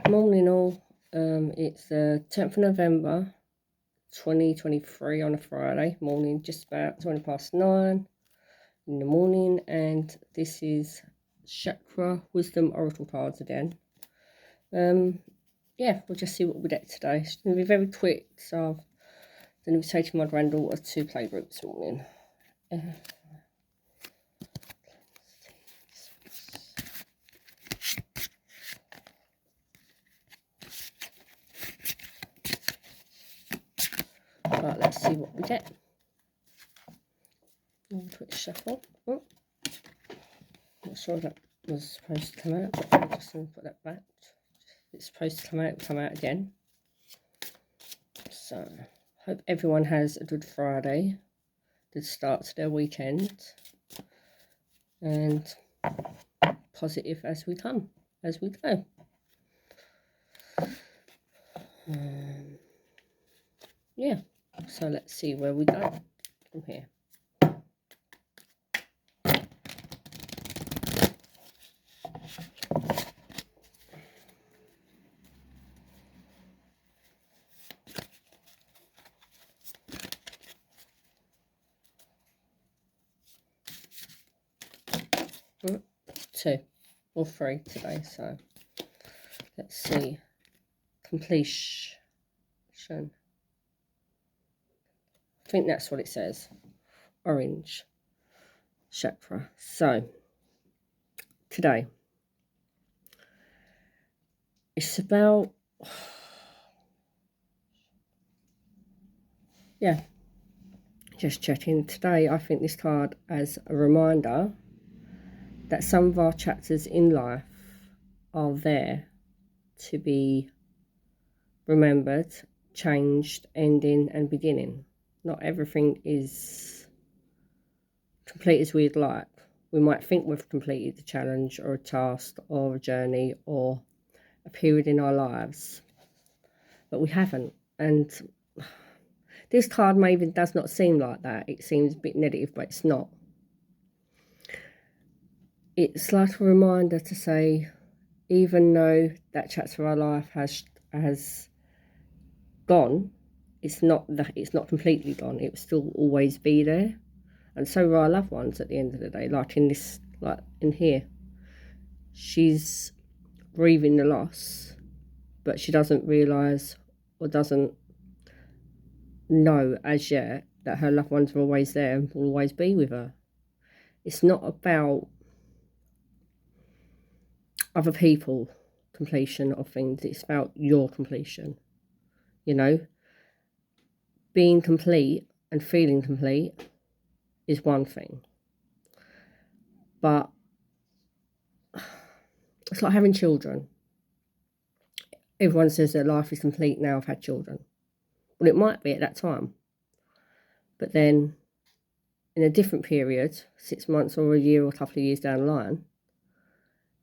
Morning all. It's the 10th of November 2023 on a Friday morning, just about 9:20 in the morning, and this is Chakra Wisdom Oracle cards again. Yeah, we'll just see what we get today. It's going to be very quick, so I'm going to be taking my granddaughter to playgroup this morning. Right, let's see what we get. Quick shuffle. Oh, not sure that was supposed to come out, but I'm just going to put that back. It's supposed to come out again. So, hope everyone has a good Friday, good start to their weekend, and positive as we go. Yeah, so let's see where we go from here. Two or three today, so let's see. Completion. I think that's what it says. Orange chakra. So today it's about just checking today. I think this card as a reminder that some of our chapters in life are there to be remembered, changed, ending and beginning. Not everything is complete as we'd like. We might think we've completed a challenge or a task or a journey or a period in our lives, but we haven't. And this card maybe does not seem like that. It seems a bit negative, but it's not. It's like a reminder to say, even though that chapter of our life has gone, it's not completely gone. It will still always be there, and so are our loved ones at the end of the day. Like in here, she's grieving the loss, but she doesn't realise or doesn't know as yet that her loved ones are always there and will always be with her. It's not about other people completion of things, it's about your completion. Being complete and feeling complete is one thing, but it's like having children. Everyone says their life is complete now I've had children. Well, it might be at that time, but then in a different period, 6 months or a year or a couple of years down the line,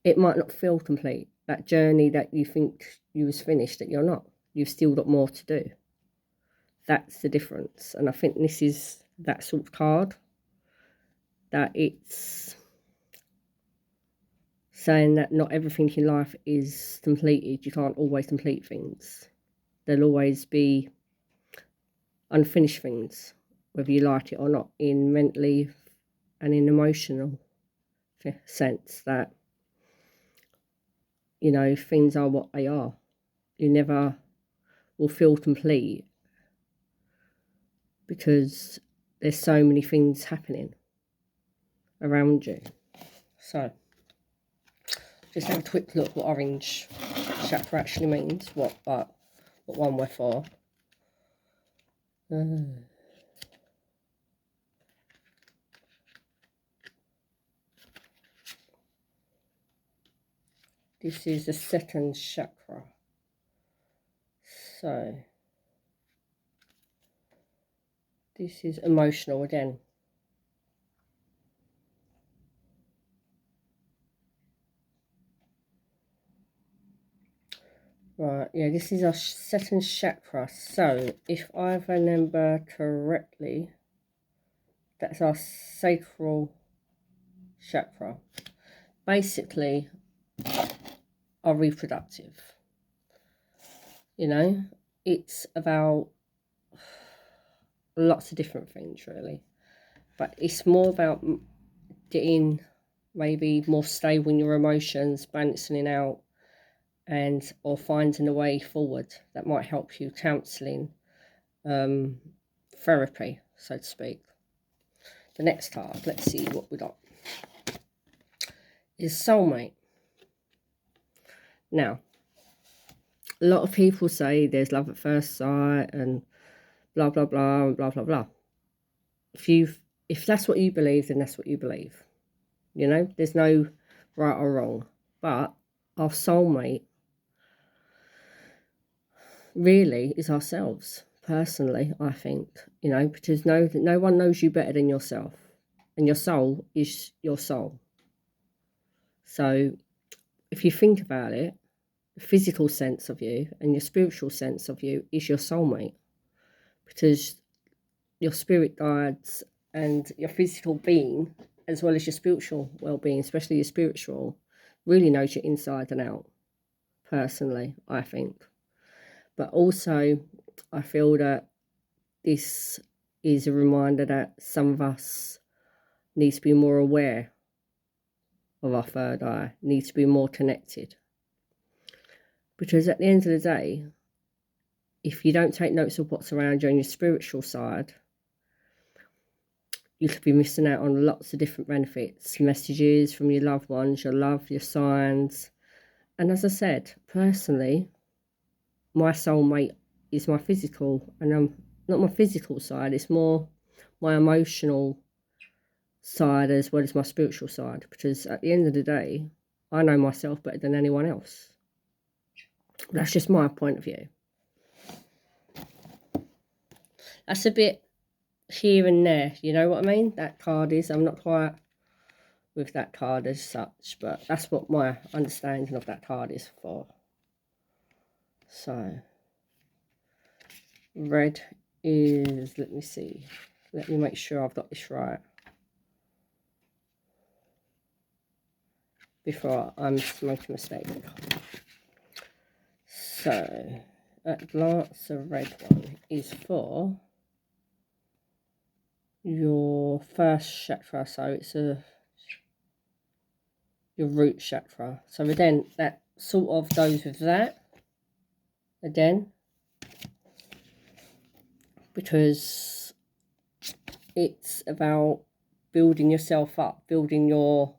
it might not feel complete. That journey that you think you was finished, that you're not. You've still got more to do. That's the difference. And I think this is that sort of card, that it's saying that not everything in life is completed. You can't always complete things. There'll always be unfinished things, whether you like it or not, in mentally and in emotional sense, that things are what they are. You never will feel complete because there's so many things happening around you. So just have a quick look what orange chakra actually means, what one we're for. This is the second chakra. So this is emotional again. Right, yeah, this is our second chakra. So if I remember correctly, that's our sacral chakra. Basically, our reproductive. You know, it's about lots of different things, really. But it's more about getting maybe more stable in your emotions, balancing out, and or finding a way forward that might help you. Counselling, therapy, so to speak. The next card, let's see what we got, is soulmate. Now, a lot of people say there's love at first sight and blah blah blah and blah blah blah. If that's what you believe, then that's what you believe. You know, there's no right or wrong. But our soulmate really is ourselves. Personally, I think, you know, because no one knows you better than yourself, and your soul is your soul. So if you think about it, the physical sense of you and your spiritual sense of you is your soulmate, because your spirit guides and your physical being, as well as your spiritual well-being, especially your spiritual, really knows you inside and out. Personally, I think. But also, I feel that this is a reminder that some of us need to be more aware of our third eye, need to be more connected. Because at the end of the day, if you don't take notes of what's around you on your spiritual side, you could be missing out on lots of different benefits, messages from your loved ones, your love, your signs. And as I said, personally, my soulmate is my physical, and not my physical side, it's more my emotional side as well as my spiritual side, because at the end of the day, I know myself better than anyone else. That's just my point of view. That's a bit here and there, you know what I mean? That card is, I'm not quite with that card as such, but that's what my understanding of that card is for. So, red is, let me see, let me make sure I've got this right before I'm making a mistake. So, at glance, the red one is for your first chakra, so it's your root chakra. So then that sort of goes with that again, because it's about building yourself up, building your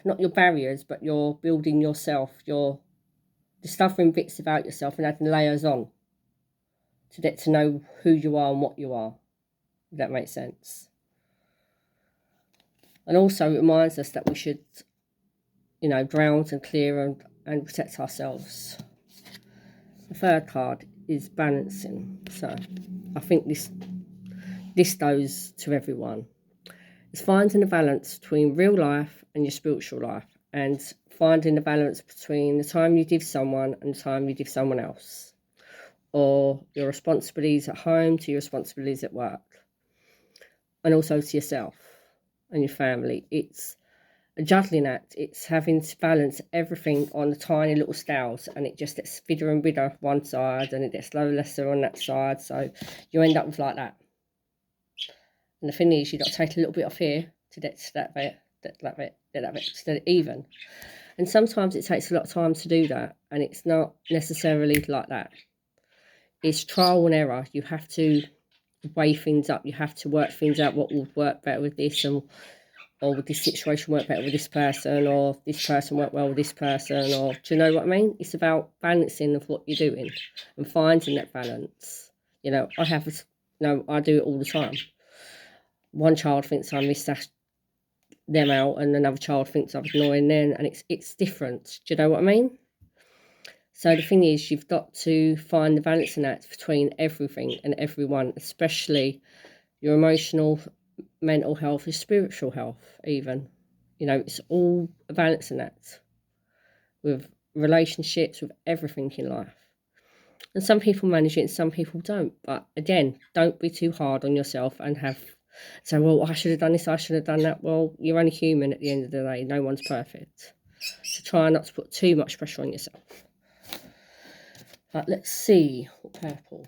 not your barriers, but you're building yourself, you're discovering bits about yourself and adding layers on to get to know who you are and what you are, if that makes sense. And also it reminds us that we should, you know, ground and clear and protect ourselves. The third card is balancing. So I think this goes to everyone. It's finding a balance between real life and your spiritual life, and finding a balance between the time you give someone and the time you give someone else, or your responsibilities at home to your responsibilities at work, and also to yourself and your family. It's a juggling act. It's having to balance everything on the tiny little scales, and it just gets bigger and bigger one side, and it gets lesser on that side, so you end up with like that. And the thing is, you've got to take a little bit off here to get to that bit, that bit, to get it even. And sometimes it takes a lot of time to do that, and it's not necessarily like that. It's trial and error. You have to weigh things up. You have to work things out, what will work better with this, or would this situation work better with this person, or this person work well with this person, or do you know what I mean? It's about balancing of what you're doing and finding that balance. You know, I do it all the time. One child thinks I miss them out, and another child thinks I'm ignoring them, and it's different. Do you know what I mean? So the thing is, you've got to find the balancing act between everything and everyone, especially your emotional, mental health, your spiritual health even. You know, it's all a balancing act with relationships, with everything in life. And some people manage it and some people don't. But again, don't be too hard on yourself and say, well, I should have done this, I should have done that. Well, you're only human at the end of the day. No one's perfect. So try not to put too much pressure on yourself. But let's see what purple.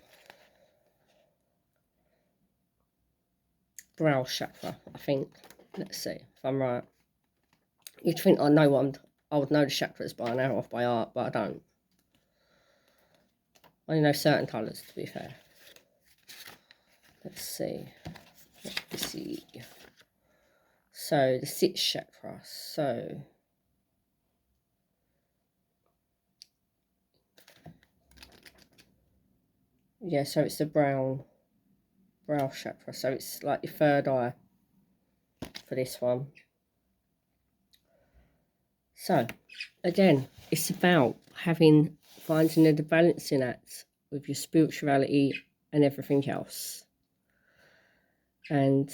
Brow chakra, I think. Let's see if I'm right. You'd think I would know the chakras by now off by heart, but I don't. I only know certain colours, to be fair. Let's see. Let's see. So the 6th chakra. So yeah, so it's the brow chakra. So it's like your 3rd eye for this one. So again, it's about finding the balancing act with your spirituality and everything else. And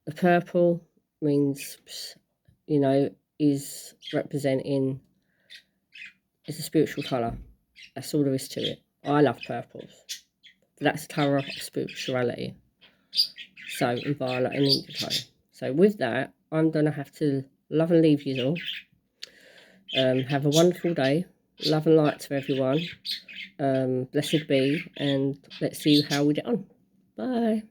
the purple means, you know, is representing, it's a spiritual colour. That's all there is to it. I love purples. But that's the colour of spirituality. So, in violet and indigo. So with that, I'm going to have to love and leave you all. Have a wonderful day. Love and light to everyone. Blessed be. And let's see how we get on. Bye.